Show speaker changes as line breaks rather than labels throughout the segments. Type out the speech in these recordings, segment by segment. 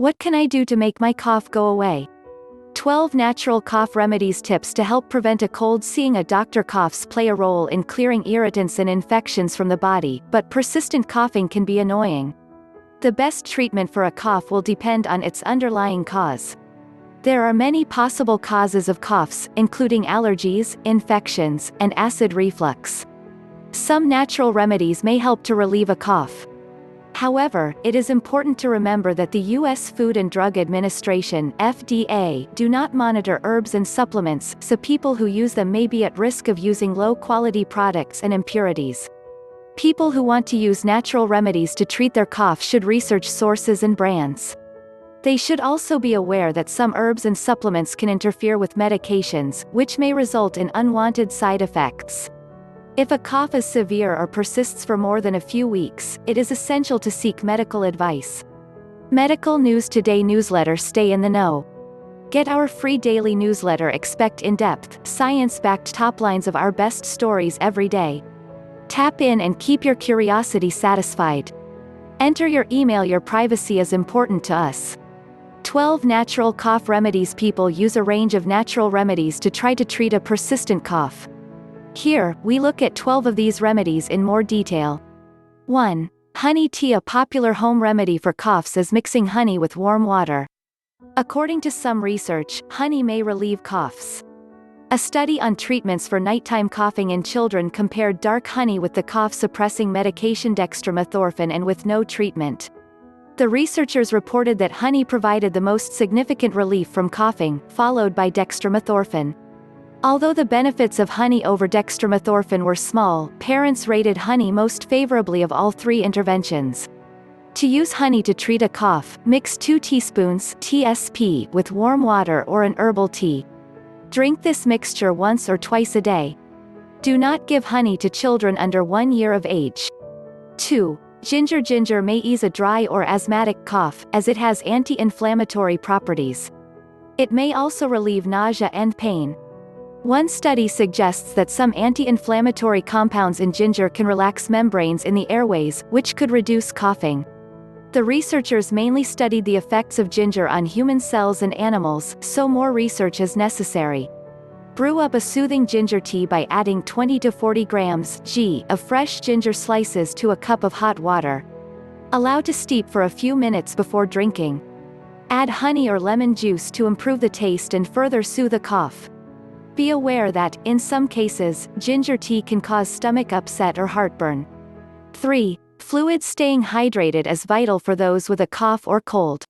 What can I do to make my cough go away? 12 natural cough remedies tips to help prevent a cold. Seeing a doctor. Coughs play a role in clearing irritants and infections from the body, but persistent coughing can be annoying. The best treatment for a cough will depend on its underlying cause. There are many possible causes of coughs, including allergies, infections, and acid reflux. Some natural remedies may help to relieve a cough. However, it is important to remember that the U.S. Food and Drug Administration (FDA) do not monitor herbs and supplements, so people who use them may be at risk of using low-quality products and impurities. People who want to use natural remedies to treat their cough should research sources and brands. They should also be aware that some herbs and supplements can interfere with medications, which may result in unwanted side effects. If a cough is severe or persists for more than a few weeks, it is essential to seek medical advice. Medical News Today newsletter. Stay in the know. Get our free daily newsletter. Expect in-depth, science-backed top lines of our best stories every day. Tap in and keep your curiosity satisfied. Enter your email. Your privacy is important to us. 12 natural cough remedies. People use a range of natural remedies to try to treat a persistent cough. Here, we look at 12 of these remedies in more detail. 1. Honey tea. A popular home remedy for coughs is mixing honey with warm water. According to some research, honey may relieve coughs. A study on treatments for nighttime coughing in children compared dark honey with the cough-suppressing medication dextromethorphan and with no treatment. The researchers reported that honey provided the most significant relief from coughing, followed by dextromethorphan. Although the benefits of honey over dextromethorphan were small, parents rated honey most favorably of all three interventions. To use honey to treat a cough, mix 2 teaspoons (TSP) with warm water or an herbal tea. Drink this mixture once or twice a day. Do not give honey to children under 1 year of age. 2. Ginger. Ginger may ease a dry or asthmatic cough, as it has anti-inflammatory properties. It may also relieve nausea and pain. One study suggests that some anti-inflammatory compounds in ginger can relax membranes in the airways, which could reduce coughing. The researchers mainly studied the effects of ginger on human cells and animals, so more research is necessary. Brew up a soothing ginger tea by adding 20 to 40 grams of fresh ginger slices to a cup of hot water. Allow to steep for a few minutes before drinking. Add honey or lemon juice to improve the taste and further soothe a cough. Be aware that, in some cases, ginger tea can cause stomach upset or heartburn. 3. Fluids. Staying hydrated is vital for those with a cough or cold.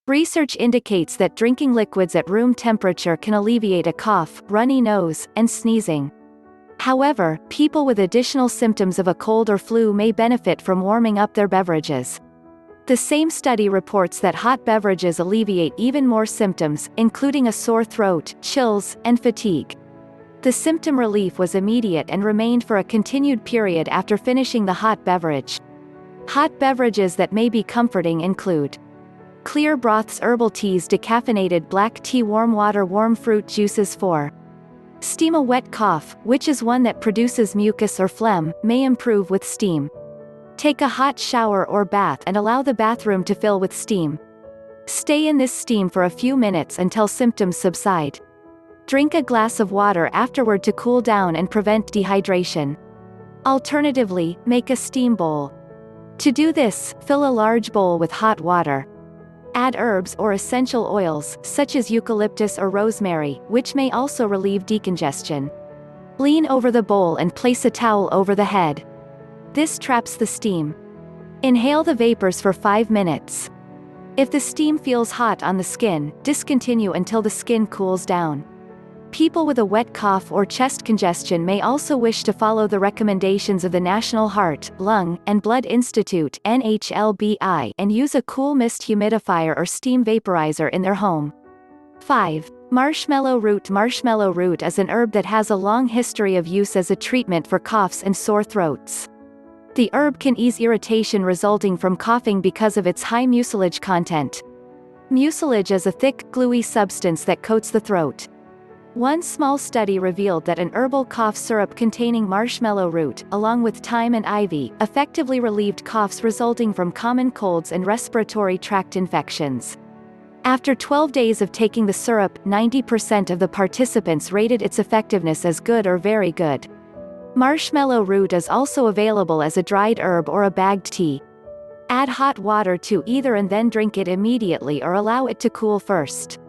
Research indicates that drinking liquids at room temperature can alleviate a cough, runny nose, and sneezing. However, people with additional symptoms of a cold or flu may benefit from warming up their beverages. The same study reports that hot beverages alleviate even more symptoms, including a sore throat, chills, and fatigue. The symptom relief was immediate and remained for a continued period after finishing the hot beverage. Hot beverages that may be comforting include clear broths, herbal teas, decaffeinated black tea, warm water, warm fruit juices. 4. Steam. A wet cough, which is one that produces mucus or phlegm, may improve with steam. Take a hot shower or bath and allow the bathroom to fill with steam. Stay in this steam for a few minutes until symptoms subside. Drink a glass of water afterward to cool down and prevent dehydration. Alternatively, make a steam bowl. To do this, fill a large bowl with hot water. Add herbs or essential oils, such as eucalyptus or rosemary, which may also relieve decongestion. Lean over the bowl and place a towel over the head. This traps the steam. Inhale the vapors for 5 minutes. If the steam feels hot on the skin, discontinue until the skin cools down. People with a wet cough or chest congestion may also wish to follow the recommendations of the National Heart, Lung, and Blood Institute (NHLBI) and use a cool mist humidifier or steam vaporizer in their home. 5. Marshmallow root. Marshmallow root is an herb that has a long history of use as a treatment for coughs and sore throats. The herb can ease irritation resulting from coughing because of its high mucilage content. Mucilage is a thick, gluey substance that coats the throat. One small study revealed that an herbal cough syrup containing marshmallow root, along with thyme and ivy, effectively relieved coughs resulting from common colds and respiratory tract infections. After 12 days of taking the syrup, 90% of the participants rated its effectiveness as good or very good. Marshmallow root is also available as a dried herb or a bagged tea. Add hot water to either and then drink it immediately or allow it to cool first.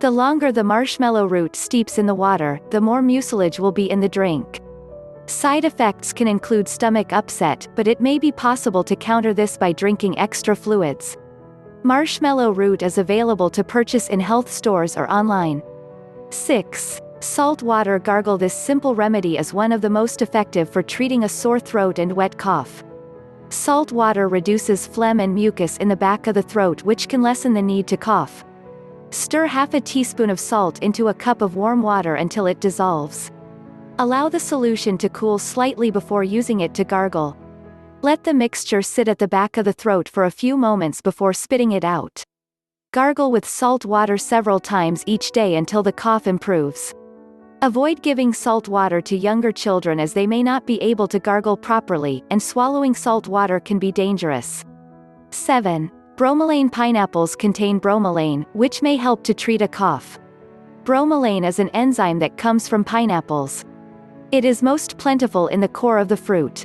The longer the marshmallow root steeps in the water, the more mucilage will be in the drink. Side effects can include stomach upset, but it may be possible to counter this by drinking extra fluids. Marshmallow root is available to purchase in health stores or online. 6. Salt water gargle. This simple remedy is one of the most effective for treating a sore throat and wet cough. Salt water reduces phlegm and mucus in the back of the throat, which can lessen the need to cough. Stir half a teaspoon of salt into a cup of warm water until it dissolves. Allow the solution to cool slightly before using it to gargle. Let the mixture sit at the back of the throat for a few moments before spitting it out. Gargle with salt water several times each day until the cough improves. Avoid giving salt water to younger children as they may not be able to gargle properly, and swallowing salt water can be dangerous. 7. Bromelain. Pineapples contain bromelain, which may help to treat a cough. Bromelain is an enzyme that comes from pineapples. It is most plentiful in the core of the fruit.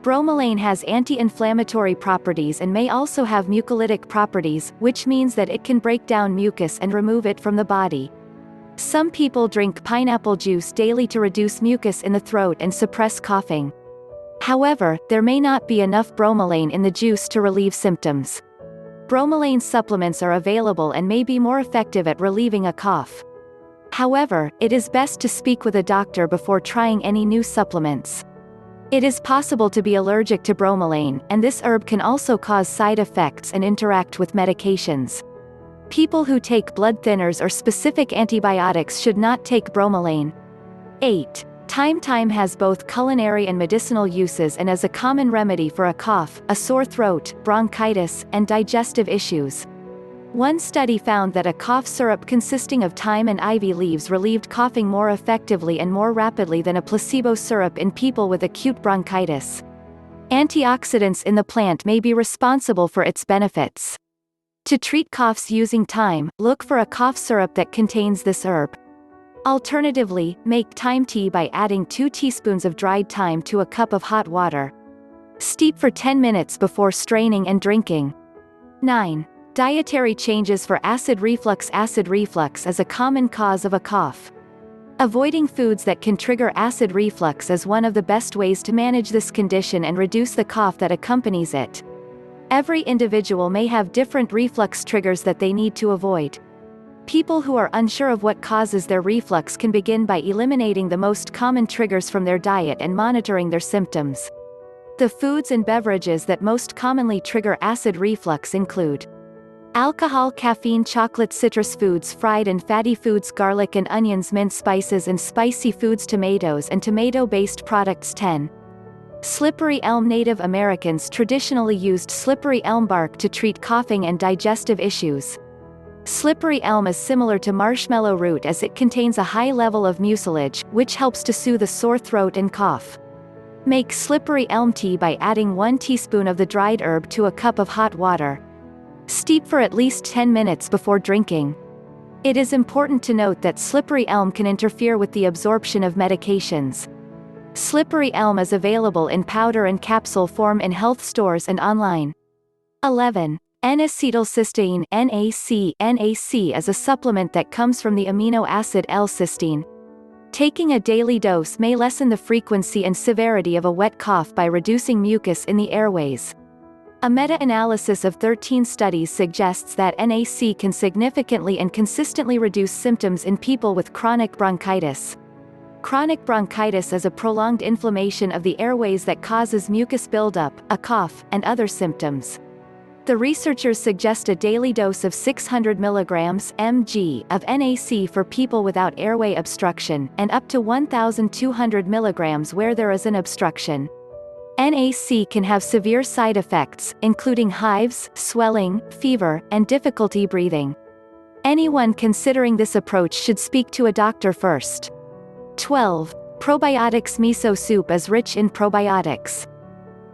Bromelain has anti-inflammatory properties and may also have mucolytic properties, which means that it can break down mucus and remove it from the body. Some people drink pineapple juice daily to reduce mucus in the throat and suppress coughing. However, there may not be enough bromelain in the juice to relieve symptoms. Bromelain supplements are available and may be more effective at relieving a cough. However, it is best to speak with a doctor before trying any new supplements. It is possible to be allergic to bromelain, and this herb can also cause side effects and interact with medications. People who take blood thinners or specific antibiotics should not take bromelain. 8. Thyme Thyme has both culinary and medicinal uses and is a common remedy for a cough, a sore throat, bronchitis, and digestive issues. One study found that a cough syrup consisting of thyme and ivy leaves relieved coughing more effectively and more rapidly than a placebo syrup in people with acute bronchitis. Antioxidants in the plant may be responsible for its benefits. To treat coughs using thyme, look for a cough syrup that contains this herb. Alternatively, make thyme tea by adding 2 teaspoons of dried thyme to a cup of hot water. Steep for 10 minutes before straining and drinking. 9. Dietary changes for acid reflux. Acid reflux is a common cause of a cough. Avoiding foods that can trigger acid reflux is one of the best ways to manage this condition and reduce the cough that accompanies it. Every individual may have different reflux triggers that they need to avoid. People who are unsure of what causes their reflux can begin by eliminating the most common triggers from their diet and monitoring their symptoms. The foods and beverages that most commonly trigger acid reflux include alcohol, caffeine, chocolate, citrus foods, fried and fatty foods, garlic and onions, minced spices and spicy foods, tomatoes and tomato-based products. 10. Slippery elm. Native Americans traditionally used slippery elm bark to treat coughing and digestive issues. Slippery elm is similar to marshmallow root as it contains a high level of mucilage, which helps to soothe a sore throat and cough. Make slippery elm tea by adding 1 teaspoon of the dried herb to a cup of hot water. Steep for at least 10 minutes before drinking. It is important to note that slippery elm can interfere with the absorption of medications. Slippery elm is available in powder and capsule form in health stores and online. 11. N-acetylcysteine. NAC is a supplement that comes from the amino acid L-cysteine. Taking a daily dose may lessen the frequency and severity of a wet cough by reducing mucus in the airways. A meta-analysis of 13 studies suggests that NAC can significantly and consistently reduce symptoms in people with chronic bronchitis. Chronic bronchitis is a prolonged inflammation of the airways that causes mucus buildup, a cough, and other symptoms. The researchers suggest a daily dose of 600 mg (mg) of NAC for people without airway obstruction, and up to 1,200 mg where there is an obstruction. NAC can have severe side effects, including hives, swelling, fever, and difficulty breathing. Anyone considering this approach should speak to a doctor first. 12. Probiotics Miso soup is rich in probiotics.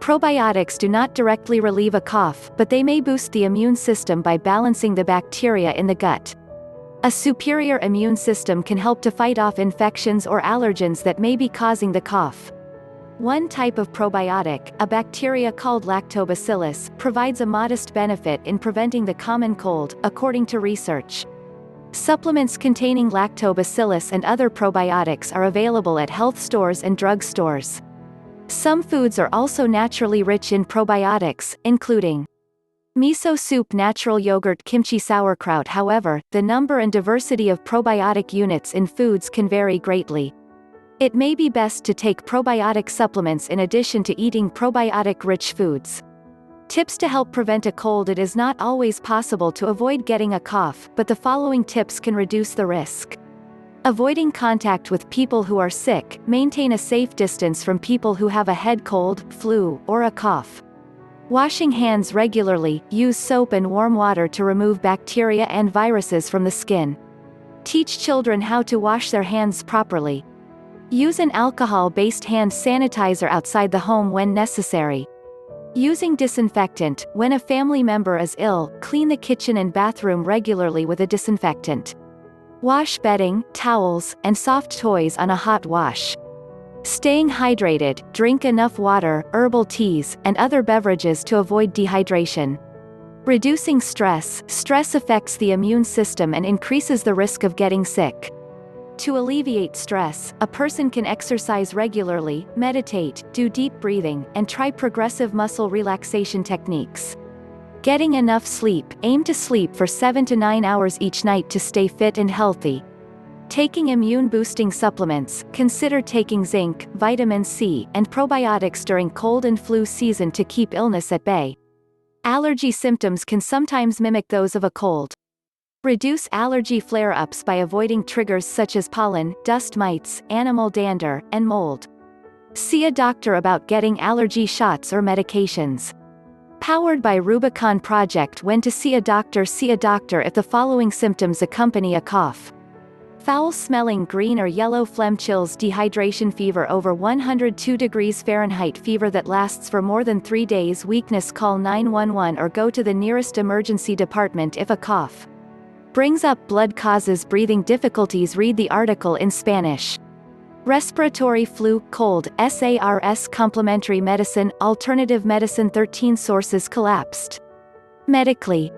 Probiotics do not directly relieve a cough, but they may boost the immune system by balancing the bacteria in the gut. A superior immune system can help to fight off infections or allergens that may be causing the cough. One type of probiotic, a bacteria called Lactobacillus, provides a modest benefit in preventing the common cold, according to research. Supplements containing Lactobacillus and other probiotics are available at health stores and drug stores. Some foods are also naturally rich in probiotics, including miso soup, natural yogurt, kimchi, sauerkraut. However, the number and diversity of probiotic units in foods can vary greatly. It may be best to take probiotic supplements in addition to eating probiotic-rich foods. Tips to help prevent a cold. It is not always possible to avoid getting a cough, but the following tips can reduce the risk. Avoiding contact with people who are sick. Maintain a safe distance from people who have a head cold, flu, or a cough. Washing hands regularly. Use soap and warm water to remove bacteria and viruses from the skin. Teach children how to wash their hands properly. Use an alcohol-based hand sanitizer outside the home when necessary. Using disinfectant. When a family member is ill, clean the kitchen and bathroom regularly with a disinfectant. Wash bedding, towels, and soft toys on a hot wash. Staying hydrated. Drink enough water, herbal teas, and other beverages to avoid dehydration. Reducing stress. Stress affects the immune system and increases the risk of getting sick. To alleviate stress, a person can exercise regularly, meditate, do deep breathing, and try progressive muscle relaxation techniques. Getting enough sleep. Aim to sleep for 7 to 9 hours each night to stay fit and healthy. Taking immune-boosting supplements. Consider taking zinc, vitamin C, and probiotics during cold and flu season to keep illness at bay. Allergy symptoms can sometimes mimic those of a cold. Reduce allergy flare-ups by avoiding triggers such as pollen, dust mites, animal dander, and mold. See a doctor about getting allergy shots or medications. Powered by Rubicon Project. When to see a doctor. See a doctor if the following symptoms accompany a cough: foul-smelling green or yellow phlegm, chills, dehydration, fever over 102 degrees Fahrenheit, fever that lasts for more than 3 days, weakness. Call 911 or go to the nearest emergency department if a cough brings up blood, causes breathing difficulties. Read the article in Spanish. Respiratory flu, cold, SARS. Complementary medicine, alternative medicine. 13 sources collapsed. Medically,